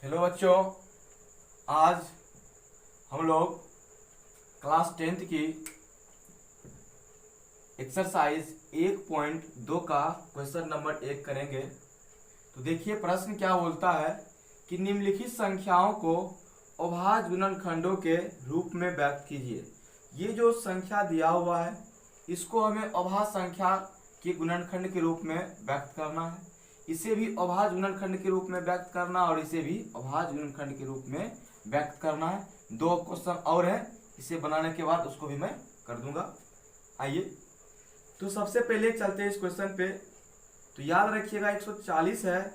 Hello बच्चों, आज हम लोग क्लास 10th की एक्सरसाइज 1.2 का क्वेश्चन नंबर 1 करेंगे। तो देखिए प्रश्न क्या बोलता है कि निम्नलिखित संख्याओं को अभाज्य गुणनखंडों के रूप में व्यक्त कीजिए। ये जो संख्या दिया हुआ है इसको हमें अभाज्य संख्या के गुणनखंड के रूप में व्यक्त करना है। इसे भी अभाज्य गुणनखंड के रूप में व्यक्त करना और इसे भी अभाज्य गुणनखंड के रूप में व्यक्त करना है। दो क्वेश्चन और है, इसे बनाने के बाद उसको भी मैं कर दूंगा। आइए तो सबसे पहले चलते हैं इस क्वेश्चन पे। तो याद रखिएगा 140 है,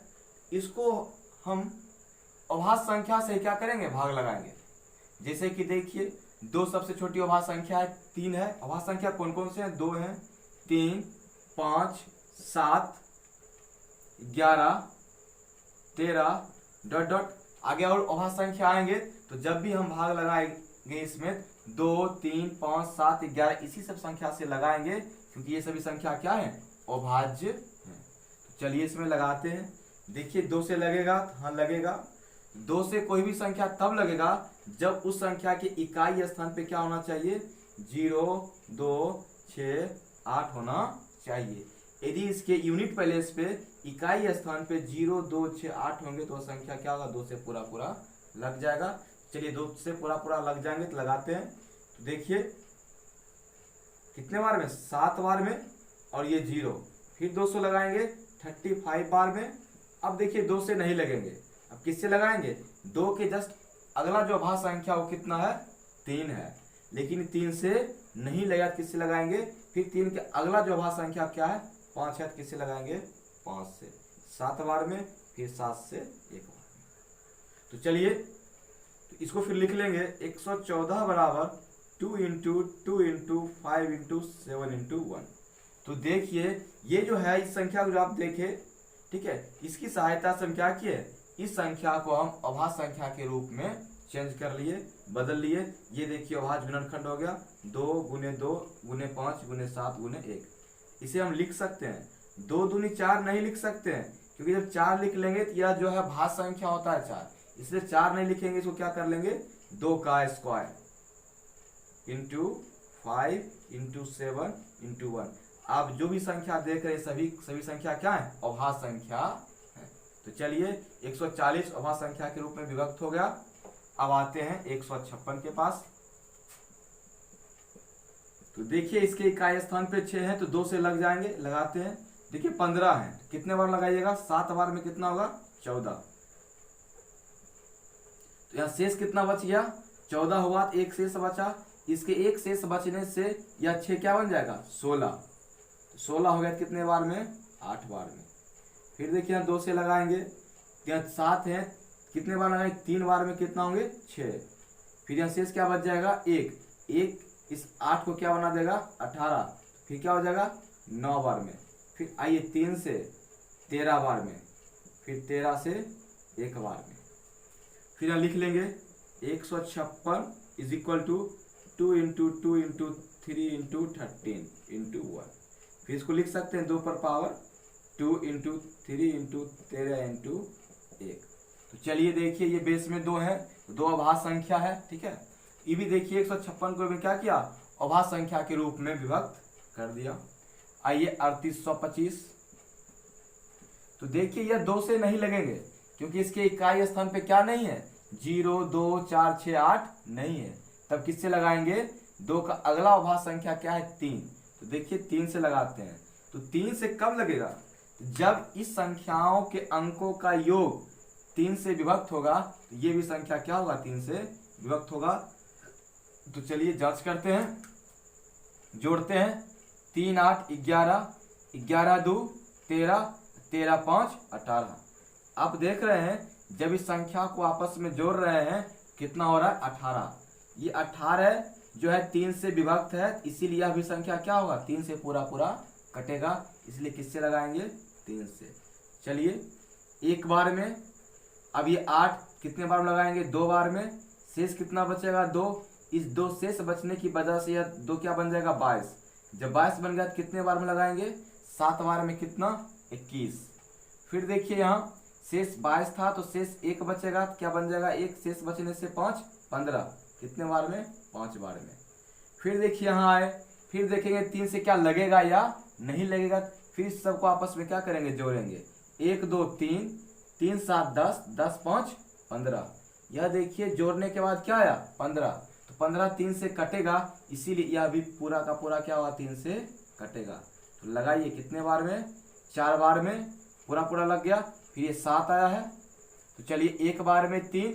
इसको हम अभाज्य संख्या से क्या करेंगे, भाग लगाएंगे। जैसे कि देखिए दो सबसे छोटी अभाज्य संख्या है, 3 है। अभाज्य संख्या कौन कौन से हैं, 2 हैं, 3, 5, 7, 11, 13 डॉट डॉट आगे और अभाज्य संख्या आएंगे। तो जब भी हम भाग लगाएंगे इसमें 2, 3, 5, 7, 11 इसी सब संख्या से लगाएंगे, क्योंकि ये सभी संख्या क्या है, अभाज्य है। तो चलिए इसमें लगाते हैं। देखिए 2 से लगेगा, हाँ लगेगा। 2 से कोई भी संख्या तब लगेगा जब उस संख्या के इकाई स्थान पे क्या होना चाहिए, 0, 2, 6, 8 होना चाहिए। यदि इसके यूनिट प्लेस पे इकाई स्थान पे 0, 2, 6, 8 होंगे तो संख्या क्या होगा, 2 से पूरा पूरा लग जाएगा। चलिए 2 से पूरा पूरा लग जाएंगे तो लगाते हैं। तो देखिए कितने बार में, 7 बार में, और ये 0, फिर 200 लगाएंगे 35 बार में। अब देखिए 2 से नहीं लगेंगे, अब किससे लगाएंगे, 2 के जस्ट अगला जो अभाज्य संख्या वो कितना है, 3 है। लेकिन 3 से नहीं लगा, किससे लगाएंगे, फिर 3 के अगला जो अभाज्य संख्या क्या है, 5 है, किससे लगाएंगे, 5 से। 7 बार में, फिर 7 से 1 बार में। तो चलिए तो इसको फिर लिख लेंगे 114 बराबर 2 इंटू 2 इंटू 5 इंटू 7 इंटू 1। तो देखिए ये जो है इस संख्या को जो आप देखे, ठीक है, इसकी सहायता से हम क्या किए, इस संख्या को हम अभाज्य संख्या के रूप में चेंज कर लिए, बदल लिए। ये देखिए अभाज्य गुणनखंड हो गया, 2 गुने 2 गुने 5 गुने 7 गुने 1। इसे हम लिख सकते हैं, 2 दूनी 4 नहीं लिख सकते हैं, क्योंकि जब 4 लिख लेंगे तो यह जो है भाज्य संख्या होता है 4, इसलिए 4 नहीं लिखेंगे। इसको क्या कर लेंगे, 2 का स्क्वायर इंटू 5 इंटू 7 इंटू 1। आप जो भी संख्या देख रहे हैं सभी संख्या क्या है, अभाज्य संख्या है। तो चलिए 140 अभाज्य संख्या के रूप में विभक्त हो गया। अब आते हैं 156 के पास। तो देखिए इसके इकाई स्थान पे 6 है तो 2 से लग जाएंगे, लगाते हैं। देखिए 15 है, कितने बार लगाइएगा, 7 बार में कितना होगा, 14। तो यहाँ शेष कितना बच गया, 14 हुआ, तो एक शेष बचा। इसके एक शेष बचने से यह 6 क्या बन जाएगा, 16। 16 हो गया कितने बार में, 8 बार में। फिर देखिए यहाँ 2 से लगाएंगे, यहाँ 7 है, कितने बार लगाएंगे, 3 बार में, कितना होंगे, 6। फिर यहाँ शेष क्या बच जाएगा, 1 इस 8 को क्या बना देगा, 18। फिर क्या हो जाएगा, 9 बार में। फिर आइए 3 से 13 बार में, फिर 13 से 1 बार में। फिर यहाँ लिख लेंगे 156 is equal to 2 into 2 into 3 into 13 into 1। फिर इसको लिख सकते हैं 2 पर पावर 2 इंटू 3 इंटू 13 इंटू 1। तो चलिए देखिए ये बेस में 2 है, 2 अभाज्य संख्या है, ठीक है। ये भी देखिए 156 को क्या किया, अभाज्य संख्या के रूप में विभक्त कर दिया। आइए 3825। तो देखिए यह 2 से नहीं लगेंगे, क्योंकि इसके इकाई स्थान पे क्या नहीं है, 0, 2, 4, 6, 8 नहीं है। तब किससे लगाएंगे, 2 का अगला अभाज्य संख्या क्या है, 3। तो देखिए 3 से लगाते हैं। तो 3 से कब लगेगा, जब इस संख्याओं के अंकों का योग 3 से विभक्त होगा। तो ये भी संख्या क्या होगा, 3 से विभक्त होगा। तो चलिए जांच करते हैं, जोड़ते हैं। 3, 8, 11, 11, 2, 13, 13, 5, 18। आप देख रहे हैं जब इस संख्या को आपस में जोड़ रहे हैं कितना हो रहा है, 18। ये 18 जो है 3 से विभक्त है, इसीलिए यह भी संख्या क्या होगा, 3 से पूरा पूरा कटेगा। इसलिए किससे लगाएंगे, 3 से। चलिए 1 बार में, अब ये 8 कितने बार लगाएंगे, 2 बार में। शेष कितना बचेगा, 2। इस 2 शेष बचने की वजह से यह 2 क्या बन जाएगा, 22। जब 22 बन गया तो कितने बार में लगाएंगे, 7 बार में, कितना, 21। फिर देखिए यहाँ शेष 22 था तो शेष 1 बचेगा, क्या बन जाएगा 1, शेष बचने से 5 15, कितने बार में 5 बार में। फिर देखिए यहाँ आए, फिर देखेंगे 3 से क्या लगेगा या नहीं लगेगा, फिर सबको आपस में क्या करेंगे जोड़ेंगे, 1 2 3, 3 7 10, 10 5 15। यह देखिए जोड़ने के बाद क्या आया 15, तो 15 3 से कटेगा, इसीलिए यह भी पूरा का पूरा क्या हुआ 3 से कटेगा। तो लगाइए कितने बार में, 4 बार में पूरा पूरा लग गया। फिर ये 7 आया है, तो चलिए 1 बार में 3,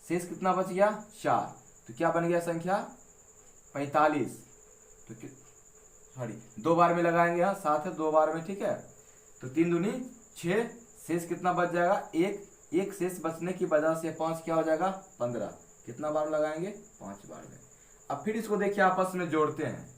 शेष कितना बच गया 4, तो क्या बन गया संख्या 45। तो सॉरी 2 बार में लगाएंगे, यहाँ 7 है 2 बार में, ठीक है। तो 3 दूनी 6, शेष कितना बच जाएगा 1, एक शेष बचने की वजह से 5 क्या हो जाएगा 15, कितना बार लगाएंगे 5 बार में। अब फिर इसको देखिए आपस में जोड़ते हैं,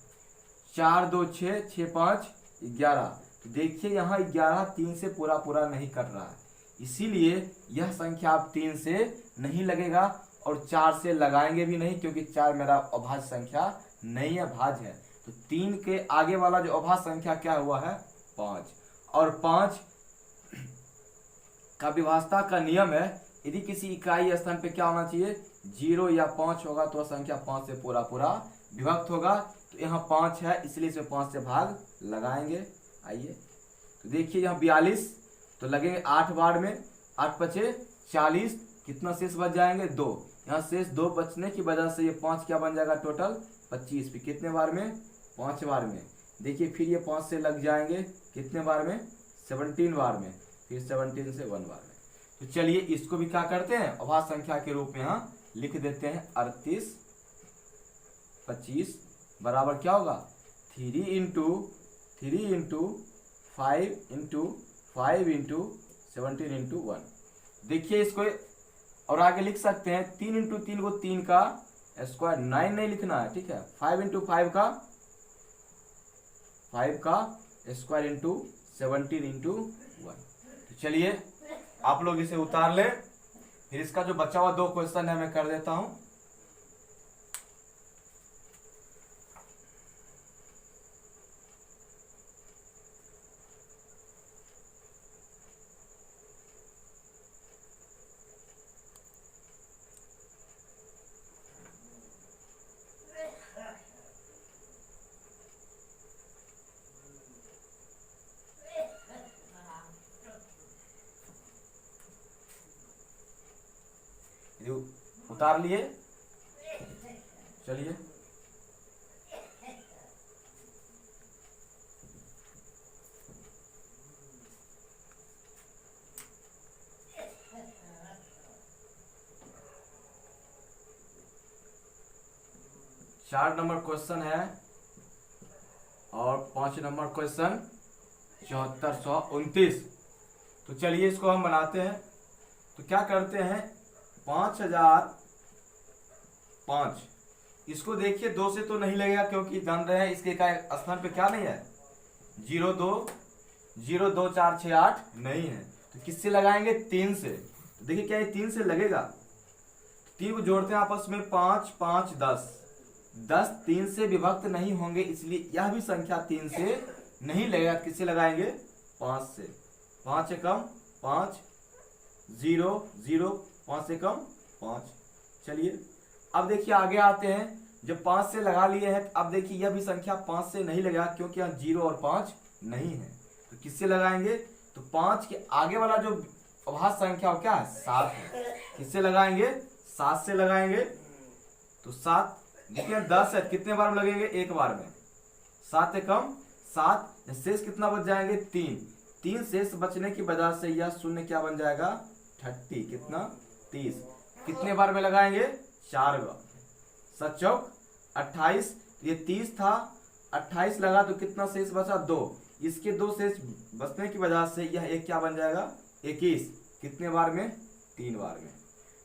4 2 6, 6 5 11। तो देखिए यहाँ 11 3 से पूरा पूरा नहीं कट रहा है, इसीलिए यह संख्या अब 3 से नहीं लगेगा और 4 से लगाएंगे भी नहीं, क्योंकि 4 मेरा अभाज्य संख्या नहीं है, भाज्य है। तो 3 के आगे वाला जो अभाज्य संख्या क्या हुआ है 5, और 5 का विभाज्यता का नियम है, यदि किसी इकाई स्थान पे क्या होना चाहिए 0 या 5 होगा तो संख्या 5 से पूरा पूरा विभक्त होगा। तो यहाँ 5 है, इसलिए इसे 5 से भाग लगाएंगे। आइए तो देखिए यहाँ 42, तो लगेंगे 8 बार में, 8 बचे 40, कितना शेष बच जाएंगे 2, यहाँ शेष 2 बचने की वजह से ये 5 क्या बन जाएगा टोटल 25, फिर कितने बार में 5 बार में। देखिए फिर ये 5 से लग जाएंगे कितने बार में 17 बार में, फिर 17 से 1 बार में। तो चलिए इसको भी क्या करते हैं अभाज्य संख्या के रूप में यहाँ लिख देते हैं, 38 25 बराबर क्या होगा 3 इंटू 5 इंटू 5 इंटू 17 इंटू 1। देखिए इसको और आगे लिख सकते हैं 3 इंटू 3 को 3 का स्क्वायर, 9 नहीं लिखना है, ठीक है। 5 इंटू 5 का स्क्वायर इंटू 17 इंटू 1। तो चलिए आप लोग इसे उतार ले, फिर इसका जो बचा हुआ 2 क्वेश्चन है मैं कर देता हूं। उतार लिए, चलिए चार नंबर क्वेश्चन है और 5 नंबर क्वेश्चन 7429। तो चलिए इसको हम बनाते हैं। तो क्या करते हैं 5005, इसको देखिए 2 से तो नहीं लगेगा, क्योंकि जान रहे हैं इसके स्थान पे क्या नहीं है 0 2 0 2 4 6 8 नहीं है। तो किससे लगाएंगे 3 से। तो देखिए क्या ये 3 से लगेगा, 3 को जोड़ते हैं आपस में 5 5 10, 10 3 से विभक्त नहीं होंगे, इसलिए यह भी संख्या 3 से नहीं लगेगा। किससे लगाएंगे 5 से, 5 से कम 5 0 0, 5 से कम 5। चलिए अब देखिए आगे आते हैं, जब 5 से लगा लिए हैं, अब देखिए यह भी संख्या 5 से नहीं लगेगा, क्योंकि यहाँ 0 और 5 नहीं है। तो किससे लगाएंगे, तो 5 के आगे वाला जो अभाज्य संख्या क्या है 7 है, किससे लगाएंगे 7 से लगाएंगे। तो 7 देखिए 10 है, कितने बार में लगेंगे 1 बार में, 7 से कम 7, शेष कितना बच जाएंगे 3 शेष बचने की वजह से यह शून्य क्या बन जाएगा 30, कितना 30, कितने बार में लगाएंगे 4 बार, 7 चौक 28, ये 30 था 28 लगा तो कितना शेष बचा 2, इसके 2 शेष बचने की वजह से यह एक क्या बन जाएगा 21, कितने बार में 3 बार में।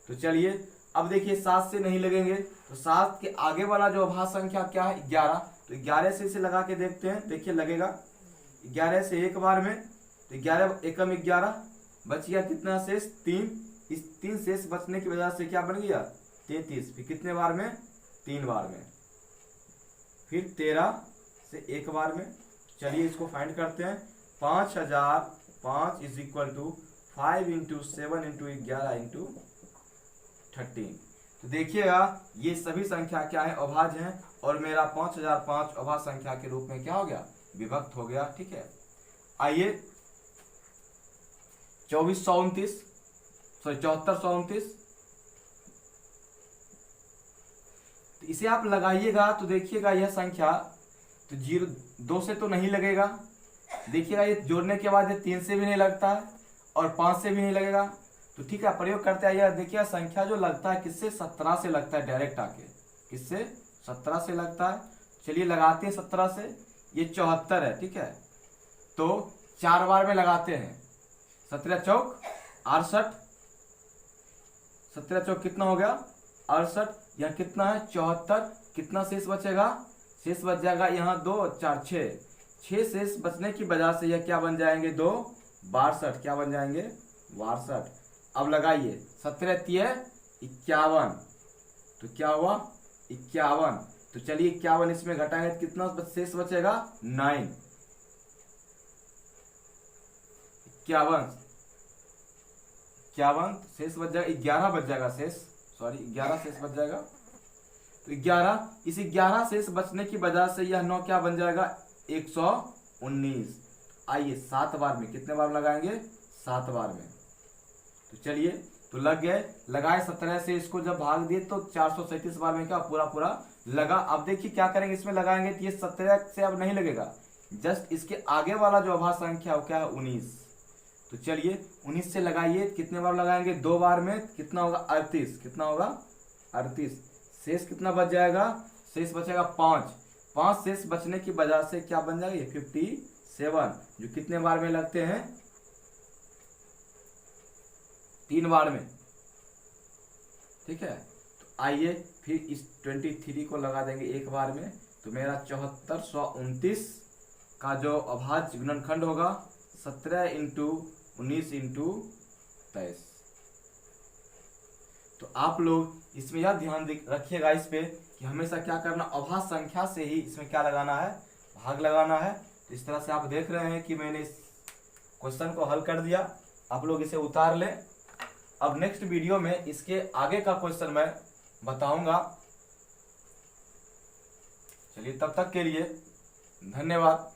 तो चलिए अब देखिए 7 से नहीं लगेंगे, तो 7 के आगे वाला जो अभाज्य संख्या क्या है 11, तो 11 से इसे लगा के देखते हैं। देखिए लगेगा 11 से 1 बार में, तो 11 एकम 11 बच गया, कितना शेष 3, इस 3 शेष बचने की वजह से क्या बन गया 33, फिर कितने बार में 3 बार में, फिर 13 से 1 बार में। चलिए इसको फाइंड करते हैं, 5005 is equal to 5 into 7 into 11 into 13। तो देखिएगा ये सभी संख्या क्या है, अभाज्य हैं, और मेरा 5005 अभाज्य संख्या के रूप में क्या हो गया, विभक्त हो गया। ठीक है, आइए 7429 तो इसे आप लगाइएगा तो देखिएगा यह संख्या तो 2 से तो नहीं लगेगा। देखिएगा ये जोड़ने के बाद ये 3 से भी नहीं लगता है और 5 से भी नहीं लगेगा। तो ठीक है, प्रयोग करते आइए। देखिए संख्या जो लगता है किससे, 17 से लगता है डायरेक्ट आके, किससे, 17 से लगता है। चलिए लगाते हैं 17 से, ये 74 है। ठीक है, तो 4 बार में लगाते हैं, 17 चौक 68, 17 चौक कितना हो गया 68, यहाँ कितना है 74, कितना शेष बचेगा, शेष बच जाएगा यहाँ 2 4 6 शेष बचने की वजह से यह क्या बन जाएंगे 2 62, क्या बन जाएंगे 62। अब लगाइए 17 3 51, तो क्या हुआ 51। तो चलिए 51 इसमें घटाएंगे तो कितना शेष बचेगा 9, 51 शेष बच जाएगा, 11 बच जाएगा शेष, सॉरी 11 शेष बच जाएगा। तो 11, इस 11 शेष बचने की वजह से यह 9 क्या बन जाएगा 119। आइए 7 बार में, कितने बार लगाएंगे 7 बार में। तो चलिए तो लग गए, लगाए 17 से इसको जब भाग दिए तो 437 बार में क्या पूरा लगा। अब देखिए क्या करेंगे, इसमें लगाएंगे तो ये 17 से अब नहीं लगेगा, जस्ट इसके आगे वाला जो अभाज्य संख्या क्या है 19। तो चलिए 19 से लगाइए, कितने बार लगाएंगे 2 बार में, कितना होगा 38, कितना होगा 38। शेष कितना बच जाएगा, शेष बचेगा 5 शेष बचने की वजह से क्या बन जाएगा ये 57, जो कितने बार में लगते हैं 3 बार में। ठीक है, तो आइए फिर इस 23 को लगा देंगे एक बार में, तो मेरा 7429 का जो अभाज्य गुणनखंड होगा 17 इंटू 19 इंटू 23। तो आप लोग इसमें यह ध्यान रखिएगा इस पे कि हमेशा क्या करना, अभाज्य संख्या से ही इसमें क्या लगाना है, भाग लगाना है। तो इस तरह से आप देख रहे हैं कि मैंने इस क्वेश्चन को हल कर दिया, आप लोग इसे उतार लें। अब नेक्स्ट वीडियो में इसके आगे का क्वेश्चन मैं बताऊंगा। चलिए तब तक के लिए धन्यवाद।